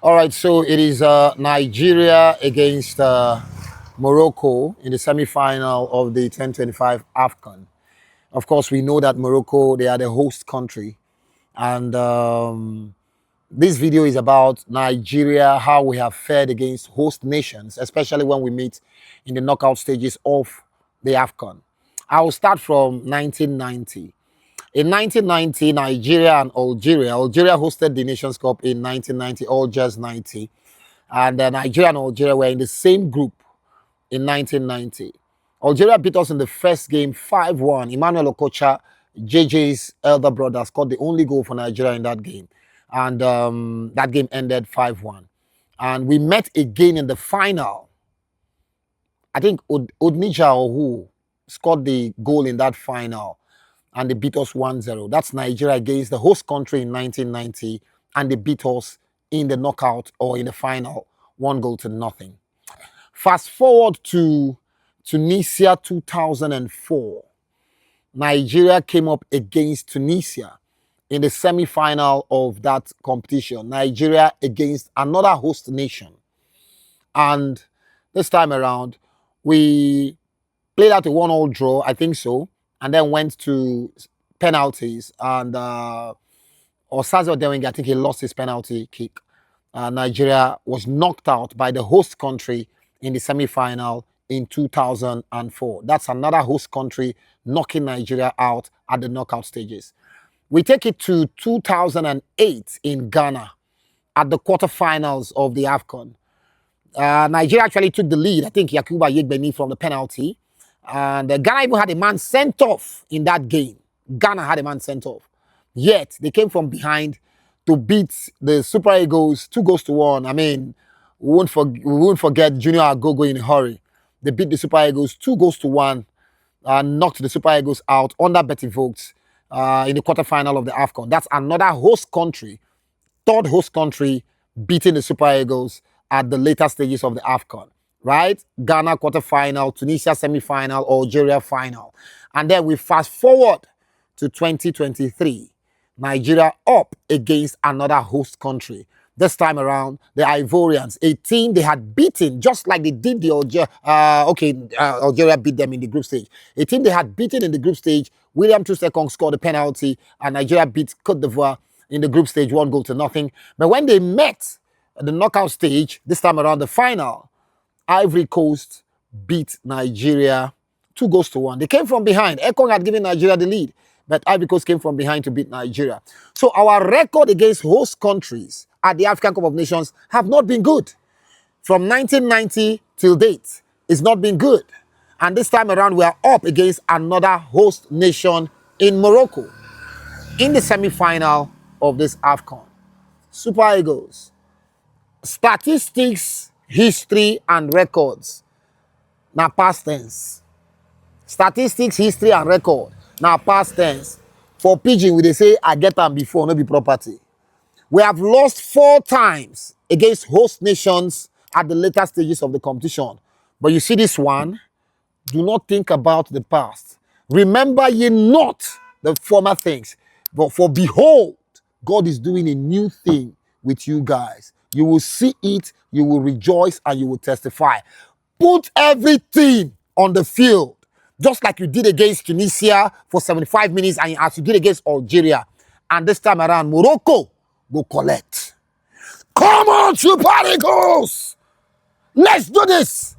All right, so it is Nigeria against Morocco in the semi-final of the 2025 AFCON. Of course, we know that Morocco, they are the host country. And this video is about Nigeria, how we have fared against host nations, especially when we meet in the knockout stages of the AFCON. I will start from 1990. In 1990, Nigeria and Algeria hosted the Nations Cup in 1990, Algiers 90. And Nigeria and Algeria were in the same group in 1990. Algeria beat us in the first game 5-1. Emmanuel Okocha, JJ's elder brother, scored the only goal for Nigeria in that game. And that game ended 5-1. And we met again in the final. I think Odnija or who scored the goal in that final. And they beat us 1-0. That's Nigeria against the host country in 1990. And they beat us in the knockout or in the final, 1-0. Fast forward to Tunisia 2004. Nigeria came up against Tunisia in the semi-final of that competition. Nigeria against another host nation. And this time around, we played out a 1-1 draw, I think so, and then went to penalties. And Osaze Odewinge, I think he lost his penalty kick. Nigeria was knocked out by the host country in the semi-final in 2004. That's another host country knocking Nigeria out at the knockout stages. We take it to 2008 in Ghana at the quarterfinals of the AFCON. Nigeria actually took the lead. I think Yakuba Yegbeni from the penalty. And Ghana even had a man sent off in that game. Ghana had a man sent off. Yet, they came from behind to beat the Super Eagles 2-1. I mean, we won't forget Junior Agogo in a hurry. They beat the Super Eagles 2-1 and knocked the Super Eagles out under Betty Vogts in the quarterfinal of the AFCON. That's another host country, third host country, beating the Super Eagles at the later stages of the AFCON. Right? Ghana quarterfinal, Tunisia semi-final, Algeria final. And then we fast forward to 2023. Nigeria up against another host country. This time around, the Ivorians, a team they had beaten, just like they did the Algeria beat them in the group stage. A team they had beaten in the group stage. William Troost-Ekong scored the penalty, and Nigeria beat Cote d'Ivoire in the group stage 1-0. But when they met at the knockout stage, this time around the final, Ivory Coast beat Nigeria 2-1. They came from behind. Ekong had given Nigeria the lead, but Ivory Coast came from behind to beat Nigeria. So our record against host countries at the African Cup of Nations have not been good. From 1990 till date, it's not been good. And this time around, we are up against another host nation in Morocco in the semi-final of this AFCON. Super Eagles. Statistics, history, and records. Now past tense. Statistics, history, and record. Now past tense. For Pidgin, we they say, I get them before, no be property. We have lost 4 times against host nations at the later stages of the competition. But you see this one, do not think about the past. Remember ye not the former things. But for behold, God is doing a new thing with you guys. You will see it, you will rejoice, and you will testify. Put everything on the field, just like you did against Tunisia for 75 minutes and as you did against Algeria. And this time around, Morocco will collect. Come on, Super Eagles! Let's do this!